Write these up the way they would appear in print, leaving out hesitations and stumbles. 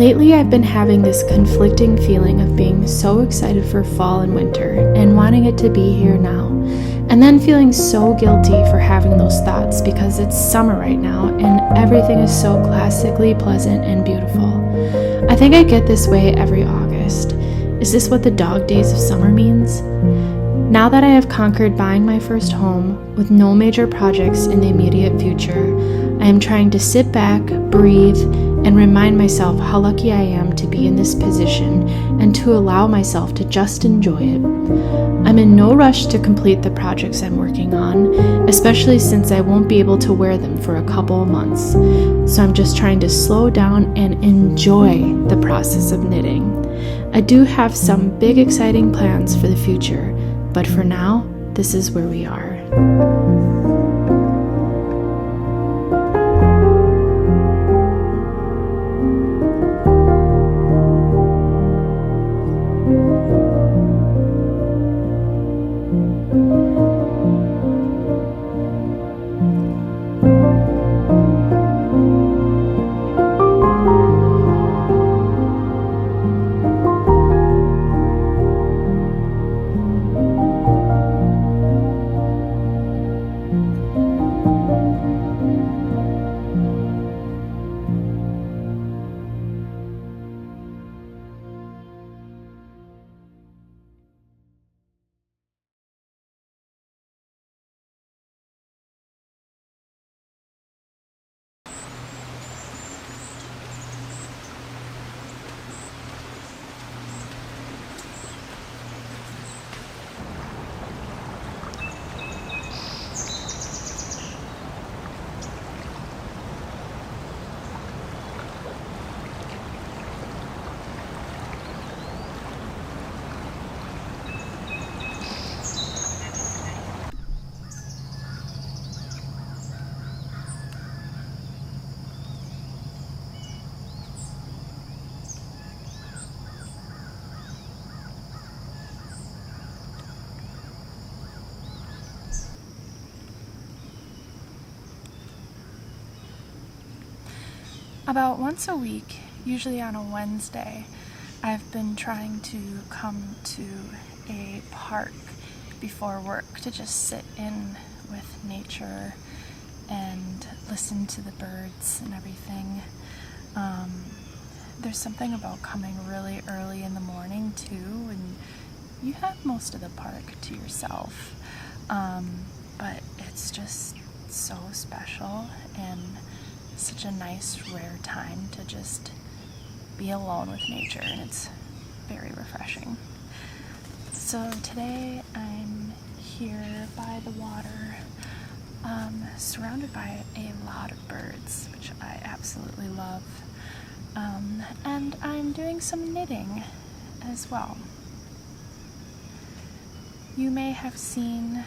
Lately, I've been having this conflicting feeling of being so excited for fall and winter and wanting it to be here now, and then feeling so guilty for having those thoughts because it's summer right now and everything is so classically pleasant and beautiful. I think I get this way every August. Is this what the dog days of summer means? Now that I have conquered buying my first home with no major projects in the immediate future, I am trying to sit back, breathe, and remind myself how lucky I am to be in this position and to allow myself to just enjoy it. I'm in no rush to complete the projects I'm working on, especially since I won't be able to wear them for a couple of months. So I'm just trying to slow down and enjoy the process of knitting. I do have some big exciting plans for the future, but for now, this is where we are. About once a week, usually on a Wednesday, I've been trying to come to a park before work to just sit in with nature and listen to the birds and everything. There's something about coming really early in the morning too, and you have most of the park to yourself, but it's just so special and such a nice, rare time to just be alone with nature, and it's very refreshing. So today I'm here by the water, surrounded by a lot of birds, which I absolutely love, and I'm doing some knitting as well. You may have seen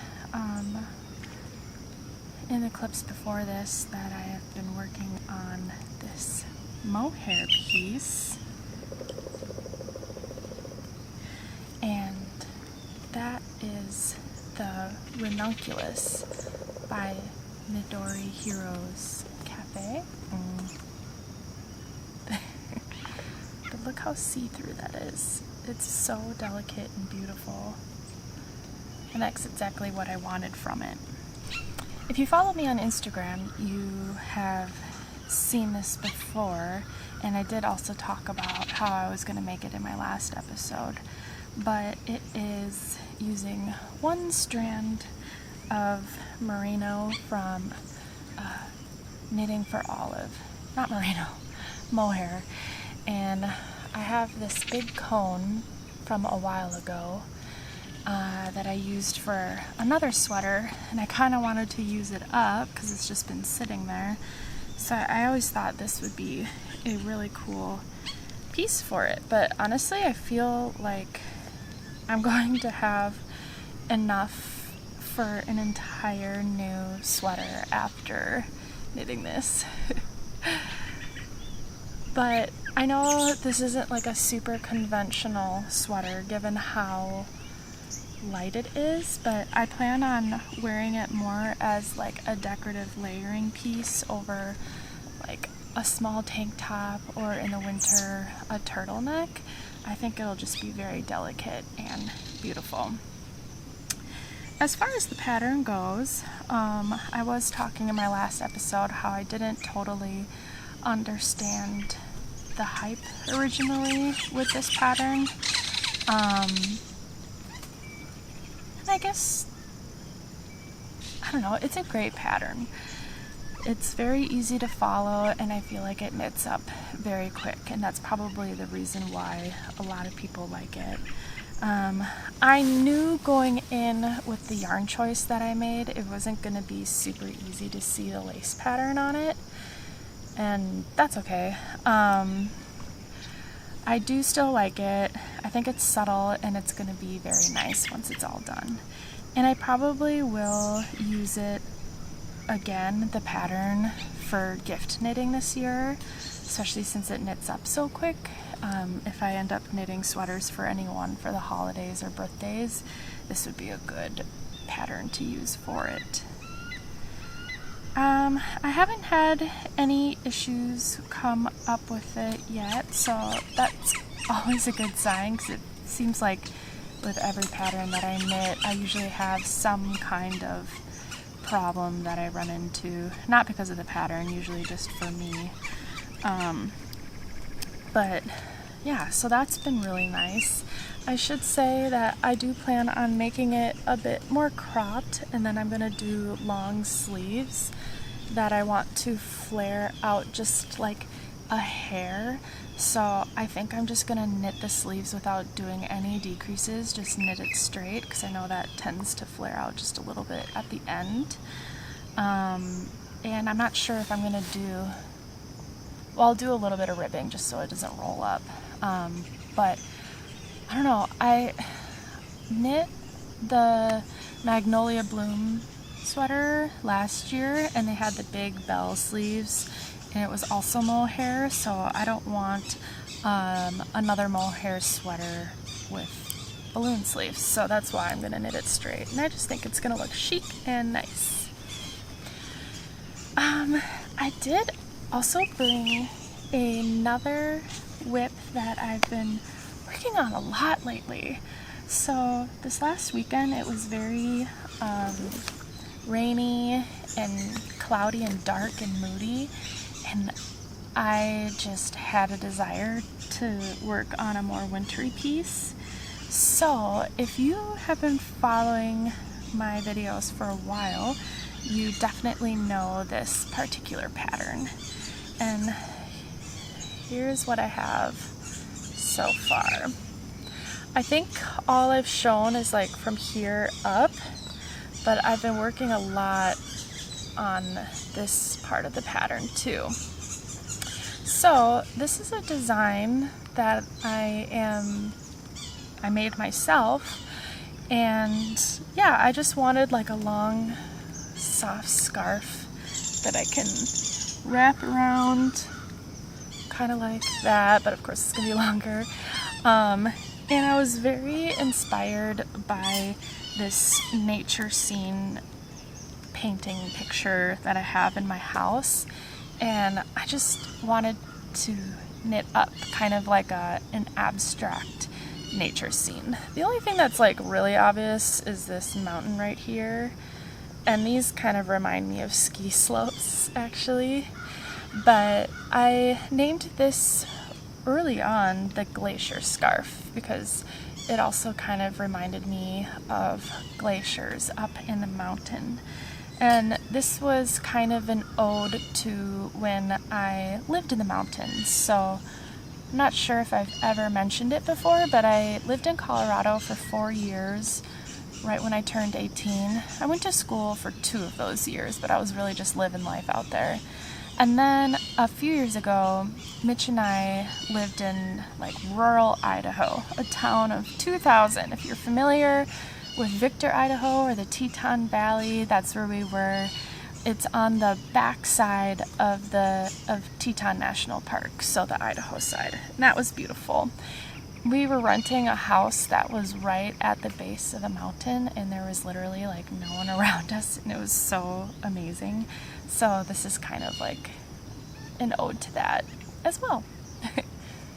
in the clips before this that I have been working on this mohair piece, and that is the Ranunculus by Midori Hirose Cafe. But look how see-through that is. It's so delicate and beautiful, and that's exactly what I wanted from it. If you follow me on Instagram, you have seen this before, and I did also talk about how I was going to make it in my last episode, but it is using one strand of merino from Knitting for Olive, not merino, mohair, and I have this big cone from a while ago that I used for another sweater, and I kind of wanted to use it up because it's just been sitting there. So I always thought this would be a really cool piece for it, but honestly I feel like I'm going to have enough for an entire new sweater after knitting this. But I know this isn't like a super conventional sweater given how light it is, but I plan on wearing it more as like a decorative layering piece over like a small tank top or in the winter a turtleneck, I think it'll just be very delicate and beautiful. As far as the pattern goes, I was talking in my last episode how I didn't totally understand the hype originally with this pattern. And I guess, I don't know, it's a great pattern. It's very easy to follow, and I feel like it knits up very quick, and that's probably the reason why a lot of people like it. I knew going in with the yarn choice that I made, it wasn't going to be super easy to see the lace pattern on it, and that's okay. I do still like it. I think it's subtle, and it's going to be very nice once it's all done. And I probably will use it again, the pattern, for gift knitting this year, especially since it knits up so quick. If I end up knitting sweaters for anyone for the holidays or birthdays, this would be a good pattern to use for it. I haven't had any issues come up with it yet, so that's always a good sign, because it seems like with every pattern that I knit, I usually have some kind of problem that I run into, not because of the pattern, usually just for me. But yeah, so that's been really nice. I should say that I do plan on making it a bit more cropped, and then I'm gonna do long sleeves that I want to flare out just like a hair. So I think I'm just gonna knit the sleeves without doing any decreases, just knit it straight, because I know that tends to flare out just a little bit at the end. And I'm not sure if I'm gonna do, well, I'll do a little bit of ribbing just so it doesn't roll up. But I don't know, I knit the Magnolia Bloom sweater last year, and they had the big bell sleeves, and it was also mohair, so I don't want another mohair sweater with balloon sleeves, so that's why I'm gonna knit it straight, and I just think it's gonna look chic and nice. I did also bring another whip that I've been working on a lot lately. So this last weekend it was very rainy and cloudy and dark and moody, and I just had a desire to work on a more wintry piece. So if you have been following my videos for a while, you definitely know this particular pattern. And here's what I have so far. I think all I've shown is like from here up, but I've been working a lot on this part of the pattern too. So this is a design that I made myself, and yeah, I just wanted like a long soft scarf that I can wrap around, kind of like that, but of course it's gonna be longer. And I was very inspired by this nature scene painting picture that I have in my house, and I just wanted to knit up kind of like an abstract nature scene. The only thing that's like really obvious is this mountain right here, and these kind of remind me of ski slopes actually, but I named this early on the Glacier scarf because it also kind of reminded me of glaciers up in the mountain. And this was kind of an ode to when I lived in the mountains. So I'm not sure if I've ever mentioned it before, but I lived in Colorado for 4 years, right when I turned 18. I went to school for 2 of those years, but I was really just living life out there. And then a few years ago, Mitch and I lived in like rural Idaho, a town of 2,000. If you're familiar with Victor, Idaho, or the Teton Valley, that's where we were. It's on the backside of Teton National Park, so the Idaho side. And that was beautiful. We were renting a house that was right at the base of the mountain, and there was literally like no one around us, and it was so amazing. So this is kind of like an ode to that as well.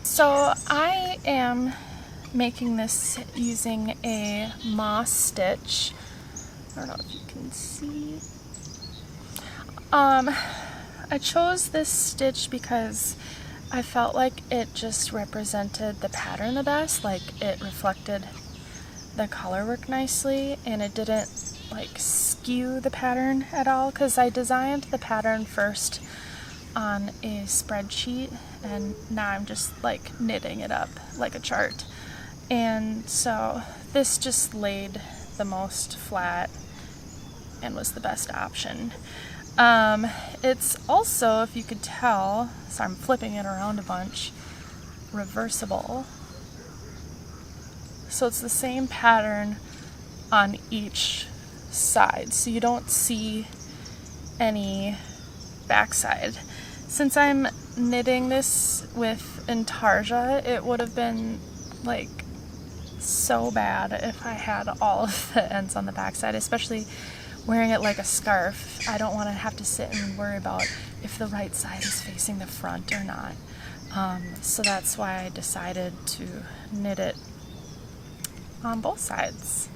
So I am making this using a moss stitch. I don't know if you can see. I chose this stitch because I felt like it just represented the pattern the best. Like, it reflected the color work nicely, and it didn't like skew the pattern at all, because I designed the pattern first on a spreadsheet and now I'm just like knitting it up like a chart. And so this just laid the most flat and was the best option. It's also, if you could tell, so I'm flipping it around a bunch, reversible. So it's the same pattern on each side, so you don't see any backside. Since I'm knitting this with intarsia, it would have been like so bad if I had all of the ends on the backside, especially wearing it like a scarf. I don't want to have to sit and worry about if the right side is facing the front or not. So that's why I decided to knit it on both sides.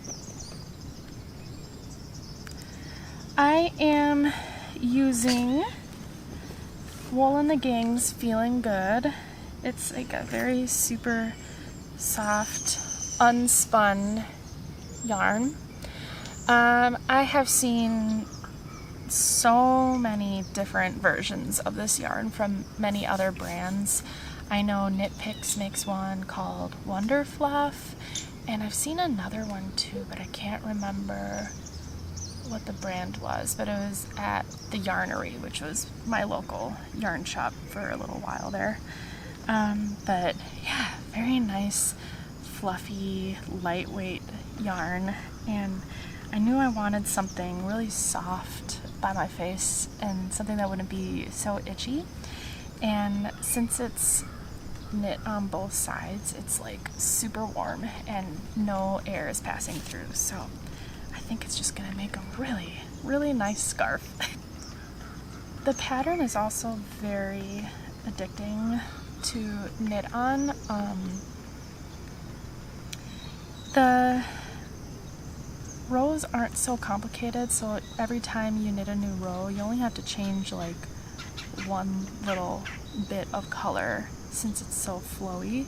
I am using Wool in the Gang's Feeling Good. It's like a very super soft, unspun yarn. I have seen so many different versions of this yarn from many other brands. I know Knit Picks makes one called Wonder Fluff, and I've seen another one too, but I can't remember what the brand was, but it was at the Yarnery, which was my local yarn shop for a little while there. But yeah, very nice, fluffy, lightweight yarn, and I knew I wanted something really soft by my face and something that wouldn't be so itchy. And since it's knit on both sides, it's like super warm and no air is passing through, so I think it's just gonna make a really, really nice scarf. The pattern is also very addicting to knit on. The rows aren't so complicated, so every time you knit a new row, you only have to change like one little bit of color since it's so flowy.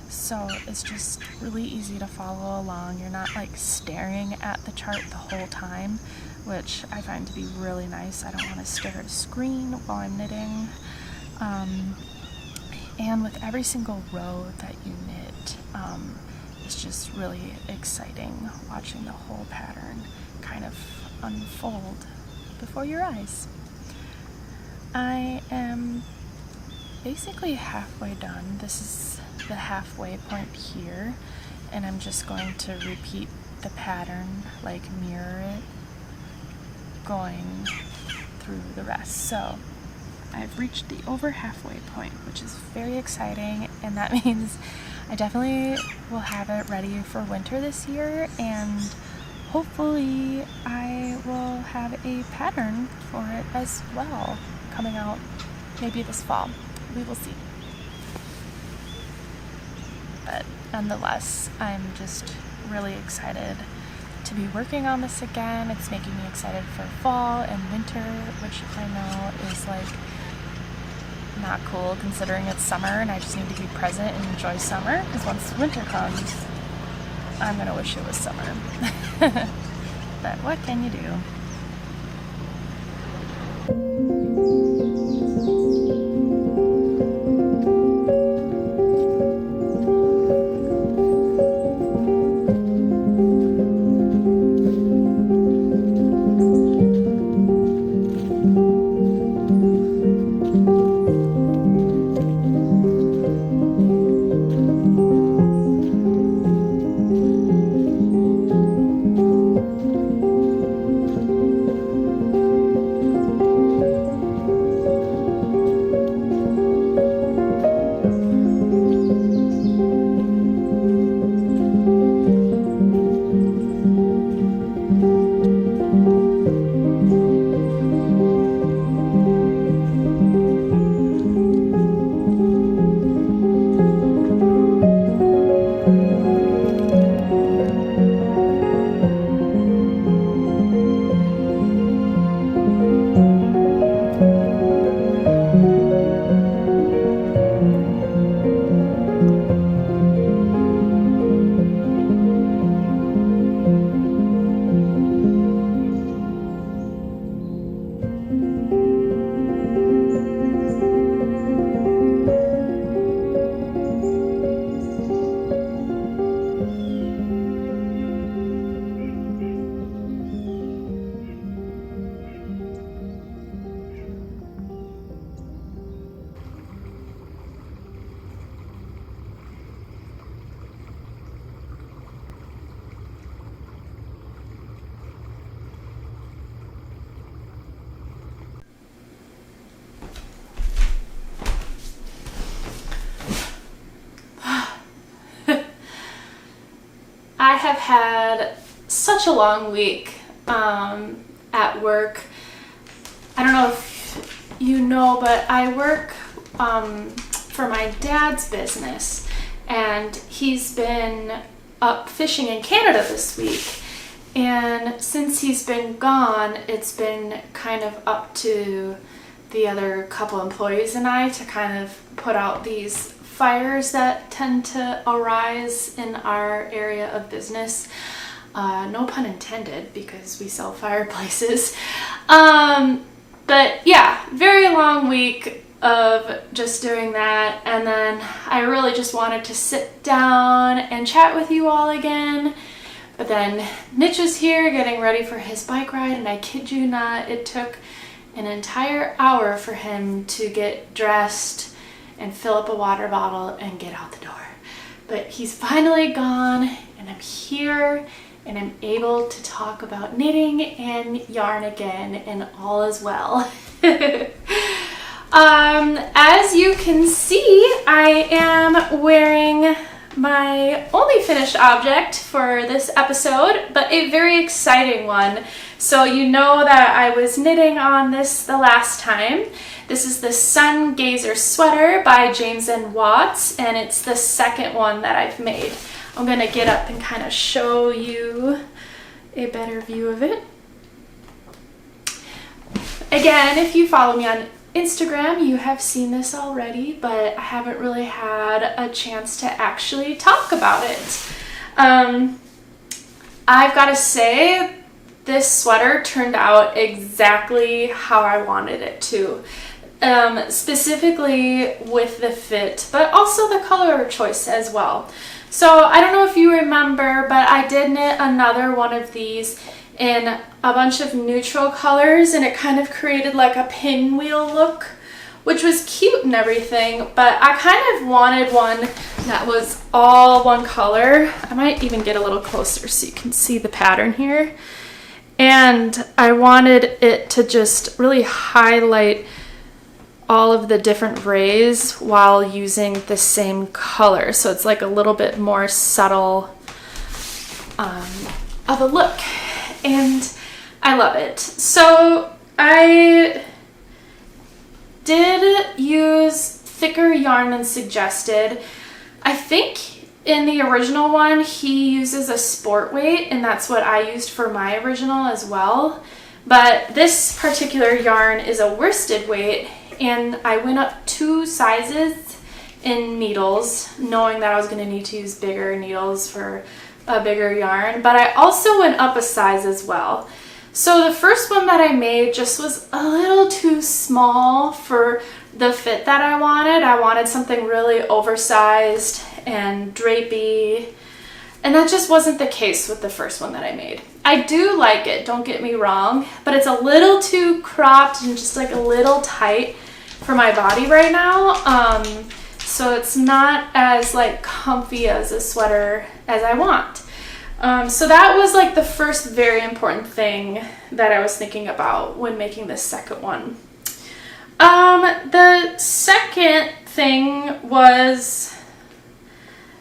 So it's just really easy to follow along. You're not like staring at the chart the whole time, which I find to be really nice. I don't want to stare at a screen while I'm knitting. And with every single row that you knit, it's just really exciting watching the whole pattern kind of unfold before your eyes. I am basically halfway done. This is the halfway point here, and I'm just going to repeat the pattern, like mirror it, going through the rest. So I've reached the over halfway point, which is very exciting, and that means I definitely will have it ready for winter this year, and hopefully I will have a pattern for it as well coming out maybe this fall. We will see. But nonetheless, I'm just really excited to be working on this again. It's making me excited for fall and winter, which I know is like not cool considering it's summer and I just need to be present and enjoy summer, because once winter comes, I'm gonna wish it was summer. But what can you do? have had such a long week at work. I don't know if you know, but I work for my dad's business, and he's been up fishing in Canada this week. And since he's been gone, it's been kind of up to the other couple employees and I to kind of put out these fires that tend to arise in our area of business. No pun intended, because we sell fireplaces. But yeah, very long week of just doing that. And then I really just wanted to sit down and chat with you all again. But then Mitch is here getting ready for his bike ride, and I kid you not, it took an entire hour for him to get dressed and fill up a water bottle and get out the door. But he's finally gone, and I'm here, and I'm able to talk about knitting and yarn again, and all is well. As you can see, I am wearing my only finished object for this episode, but a very exciting one. So you know that I was knitting on this the last time. This is the Sungazer sweater by James and Watts, and it's the second one that I've made. I'm gonna get up and kind of show you a better view of it. Again, if you follow me on Instagram, you have seen this already, but I haven't really had a chance to actually talk about it. I've got to say, this sweater turned out exactly how I wanted it to. Specifically with the fit, but also the color choice as well. So I don't know if you remember, but I did knit another one of these in a bunch of neutral colors, and it kind of created like a pinwheel look, which was cute and everything, but I kind of wanted one that was all one color. I might even get a little closer so you can see the pattern here. And I wanted it to just really highlight all of the different rays while using the same color. So it's like a little bit more subtle of a look. And I love it. So I did use thicker yarn than suggested. I think in the original one he uses a sport weight, and that's what I used for my original as well. But this particular yarn is a worsted weight, and I went up 2 sizes in needles, knowing that I was going to need to use bigger needles for a bigger yarn, but I also went up a size as well. So the first one that I made just was a little too small for the fit that I wanted. I wanted something really oversized and drapey, and that just wasn't the case with the first one that I made. I do like it, don't get me wrong, but it's a little too cropped and just like a little tight for my body right now. So it's not as like comfy as a sweater as I want. So that was like the first very important thing that I was thinking about when making this second one. The second thing was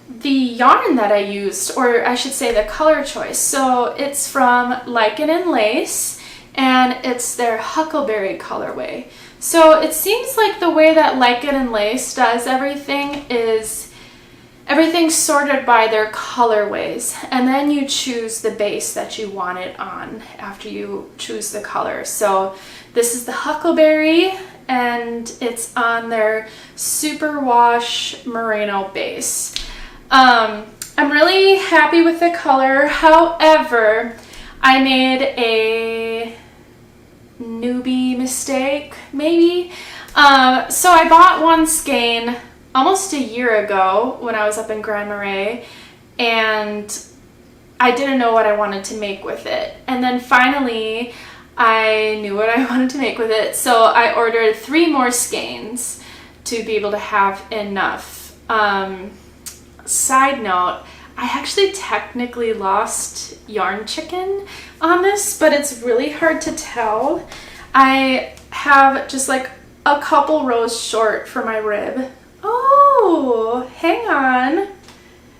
the yarn that I used, or I should say the color choice. So it's from Lichen and Lace, and it's their Huckleberry colorway. So it seems like the way that Lichen and Lace does everything is everything's sorted by their colorways, and then you choose the base that you want it on after you choose the color. So this is the Huckleberry, and it's on their Superwash Merino base. I'm really happy with the color. However, I made a newbie mistake, maybe. So I bought one skein almost a year ago when I was up in Grand Marais, and I didn't know what I wanted to make with it. And then finally I knew what I wanted to make with it, so I ordered 3 more skeins to be able to have enough. Side note, I actually technically lost yarn chicken on this, but it's really hard to tell. I have just like a couple rows short for my rib. Oh, hang on.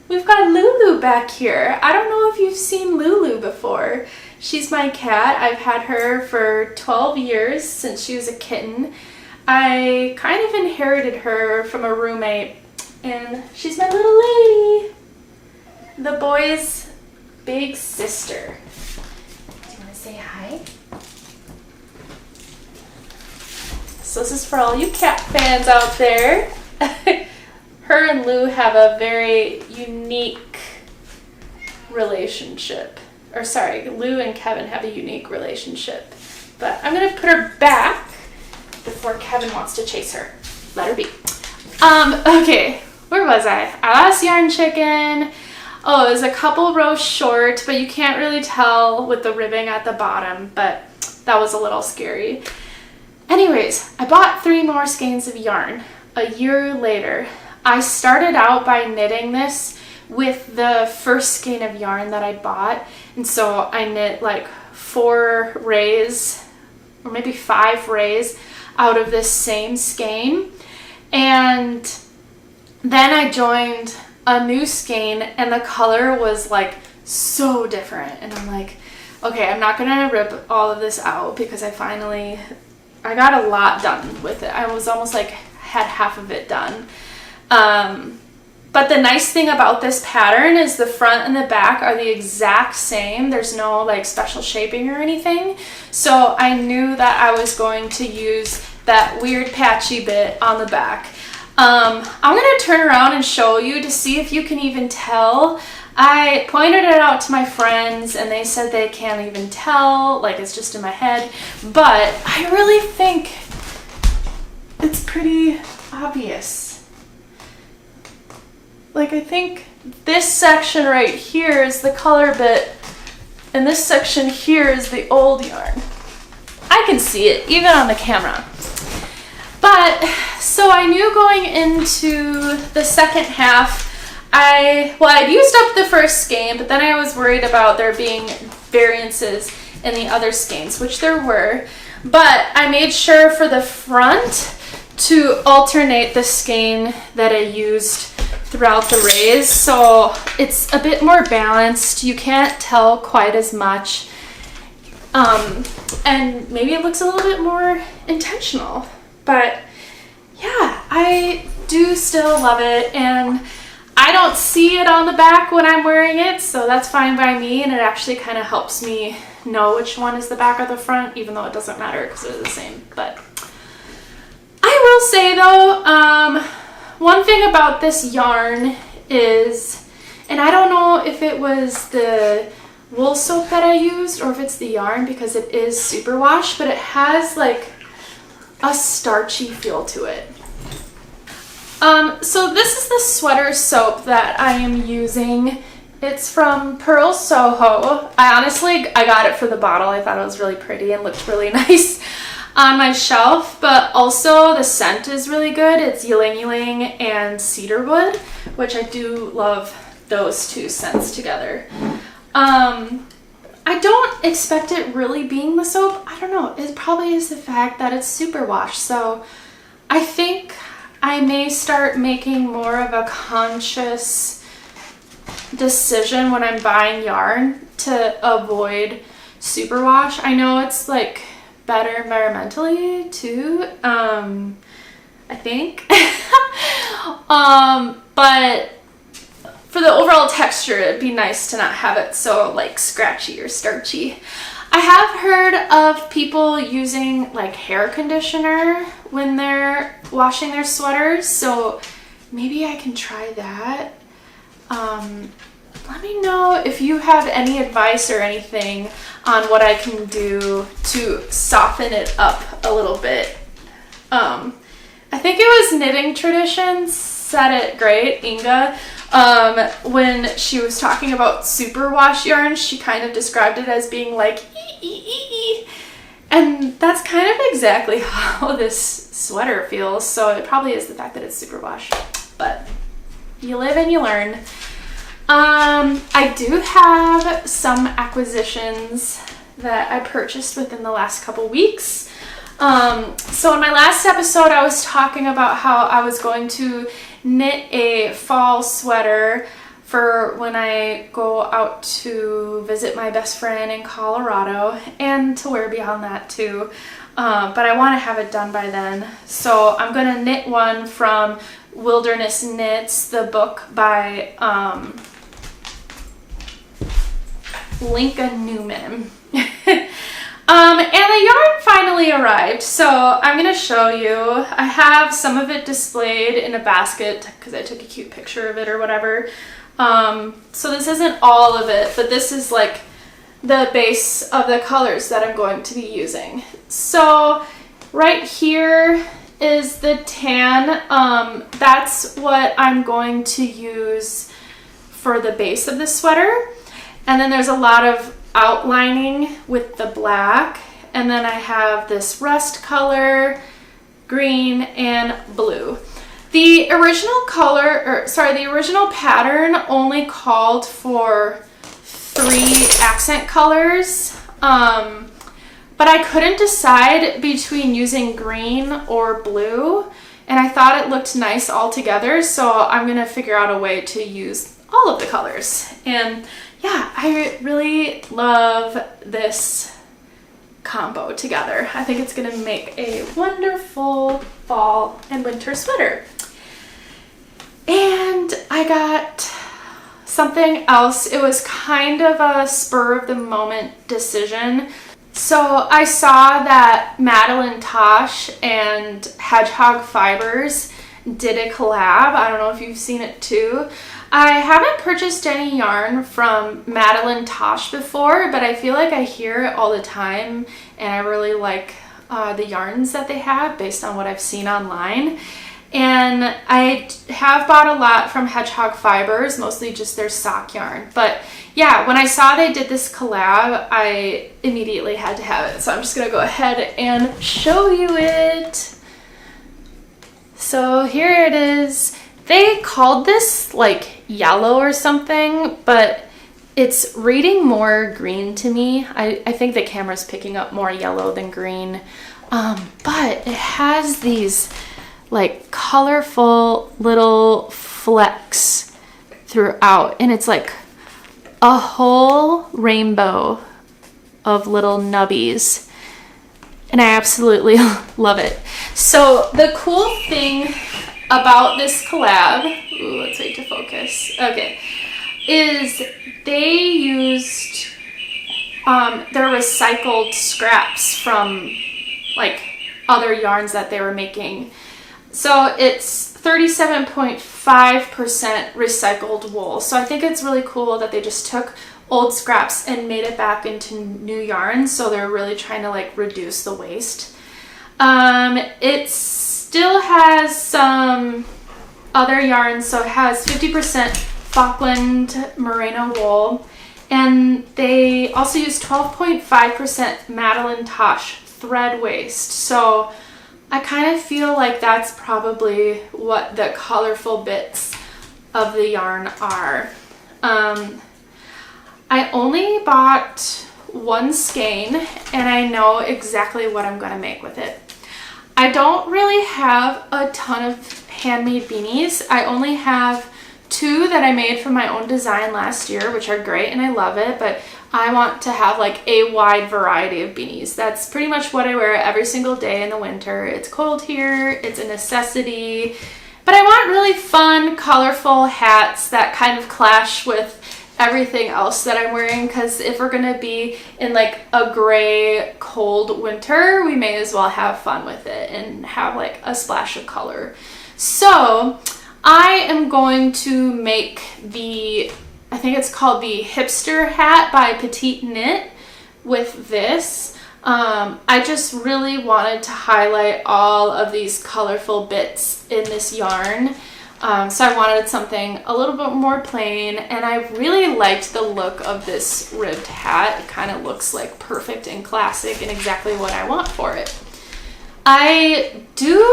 we've got Lulu back here. I don't know if you've seen Lulu before. She's my cat. I've had her for 12 years since she was a kitten. I kind of inherited her from a roommate, and she's my little lady. The boy's big sister. Do you want to say hi? So this is for all you cat fans out there. Her and Lou have a very unique relationship. Or sorry, Lou and Kevin have a unique relationship. But I'm going to put her back before Kevin wants to chase her. Let her be. Okay, where was I? I lost Yarn Chicken. Oh, it was a couple rows short, but you can't really tell with the ribbing at the bottom, but that was a little scary. Anyways, I bought 3 more skeins of yarn a year later. I started out by knitting this with the first skein of yarn that I bought, and so I knit like 4 rays or maybe 5 rays out of this same skein, and then I joined a new skein and the color was like so different, and I'm like, okay, I'm not gonna rip all of this out because I got a lot done with it. I was almost like had half of it done. But the nice thing about this pattern is the front and the back are the exact same. There's no like special shaping or anything. So I knew that I was going to use that weird patchy bit on the back. I'm going to turn around and show you to see if you can even tell. I pointed it out to my friends and they said they can't even tell, like it's just in my head. But I really think it's pretty obvious. Like, I think this section right here is the color bit, and this section here is the old yarn. I can see it, even on the camera. But, so I knew going into the second half, I'd used up the first skein, but then I was worried about there being variances in the other skeins, which there were. But I made sure for the front to alternate the skein that I used throughout the rays, so it's a bit more balanced. You can't tell quite as much, and maybe it looks a little bit more intentional. But yeah, I do still love it, and I don't see it on the back when I'm wearing it, so that's fine by me, and it actually kind of helps me know which one is the back or the front, even though it doesn't matter because they're the same. But I will say though, one thing about this yarn is, and I don't know if it was the wool soap that I used or if it's the yarn because it is superwash, but it has like a starchy feel to it. So this is the sweater soap that I am using. It's from Pearl Soho. I got it for the bottle. I thought it was really pretty and looked really nice on my shelf, but also the scent is really good. It's ylang ylang and cedarwood, which I do love those two scents together. I don't expect it really being the soap. I don't know. It probably is the fact that it's superwash. So I think I may start making more of a conscious decision when I'm buying yarn to avoid superwash. I know it's like better environmentally too, I think. But for the overall texture, it'd be nice to not have it so like scratchy or starchy. I have heard of people using like hair conditioner when they're washing their sweaters, so maybe I can try that. Let me know if you have any advice or anything on what I can do to soften it up a little bit. I think it was Knitting Traditions said it great, Inga, when she was talking about superwash yarn. She kind of described it as being like and that's kind of exactly how this sweater feels, so it probably is the fact that it's superwash, but you live and you learn. I do have some acquisitions that I purchased within the last couple weeks. So in my last episode, I was talking about how I was going to knit a fall sweater for when I go out to visit my best friend in Colorado, and to wear beyond that too. But I want to have it done by then. So I'm going to knit one from Wilderness Knits, the book by Linka Newman. And the yarn finally arrived, so I'm going to show you. I have some of it displayed in a basket because I took a cute picture of it or whatever. So this isn't all of it, but this is like the base of the colors that I'm going to be using. So right here is the tan. That's what I'm going to use for the base of the sweater. And then there's a lot of outlining with the black, and then I have this rust color, green, and blue. The original the original pattern only called for 3 accent colors, but I couldn't decide between using green or blue, and I thought it looked nice all together, so I'm gonna figure out a way to use all of the colors. And yeah, I really love this combo together. I think it's gonna make a wonderful fall and winter sweater. And I got something else. It was kind of a spur of the moment decision. So I saw that Madeline, Tosh, and Hedgehog Fibers did a collab. I don't know if you've seen it too. I haven't purchased any yarn from Madeline Tosh before, but I feel like I hear it all the time, and I really like the yarns that they have based on what I've seen online. And I have bought a lot from Hedgehog Fibers, mostly just their sock yarn. But yeah, when I saw they did this collab, I immediately had to have it. So I'm just gonna go ahead and show you it. So here it is. They called this like yellow or something, but it's reading more green to me. I think the camera's picking up more yellow than green. But it has these like colorful little flecks throughout, and it's like a whole rainbow of little nubbies, and I absolutely love it. So the cool thing about this collab, ooh, let's wait to focus, okay, is they used their recycled scraps from like other yarns that they were making. So it's 37.5% recycled wool. So I think it's really cool that they just took old scraps and made it back into new yarn. So they're really trying to like reduce the waste. It still has some other yarns. So it has 50% Falkland merino wool. And they also use 12.5% Madeline Tosh thread waste. So I kind of feel like that's probably what the colorful bits of the yarn are. I only bought one skein, and I know exactly what I'm going to make with it. I don't really have a ton of handmade beanies. I only have 2 that I made from my own design last year, which are great and I love it, but I want to have like a wide variety of beanies. That's pretty much what I wear every single day in the winter. It's cold here, it's a necessity, but I want really fun, colorful hats that kind of clash with everything else that I'm wearing, because if we're gonna be in like a gray, cold winter, we may as well have fun with it and have like a splash of color. So I am going to make the, I think it's called the Hipster Hat by Petite Knit with this. I just really wanted to highlight all of these colorful bits in this yarn. So I wanted something a little bit more plain, and I really liked the look of this ribbed hat. It kind of looks like perfect and classic and exactly what I want for it. I do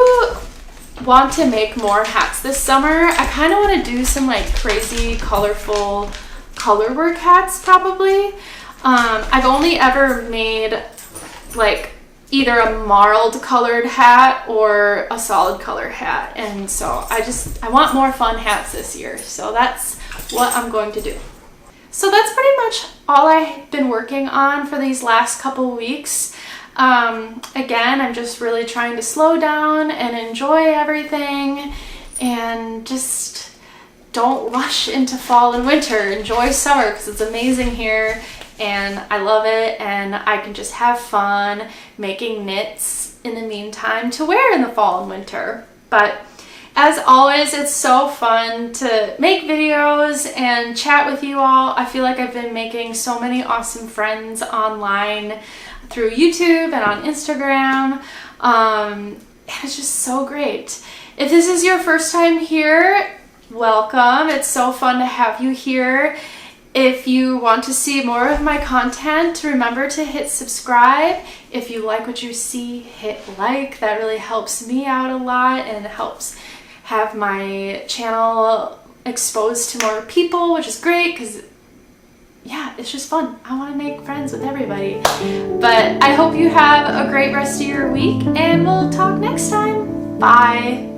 want to make more hats this summer. I kind of want to do some like crazy colorful colorwork hats probably. I've only ever made like either a marled colored hat or a solid color hat. And so I want more fun hats this year. So that's what I'm going to do. So that's pretty much all I've been working on for these last couple weeks. Again, I'm just really trying to slow down and enjoy everything and just don't rush into fall and winter. Enjoy summer because it's amazing here and I love it, and I can just have fun making knits in the meantime to wear in the fall and winter. But as always, it's so fun to make videos and chat with you all. I feel like I've been making so many awesome friends online through YouTube and on Instagram. It's just so great. If this is your first time here, welcome. It's so fun to have you here. If you want to see more of my content, remember to hit subscribe. If you like what you see, hit like. That really helps me out a lot and helps have my channel exposed to more people, which is great because yeah, it's just fun. I want to make friends with everybody. But I hope you have a great rest of your week and we'll talk next time. Bye.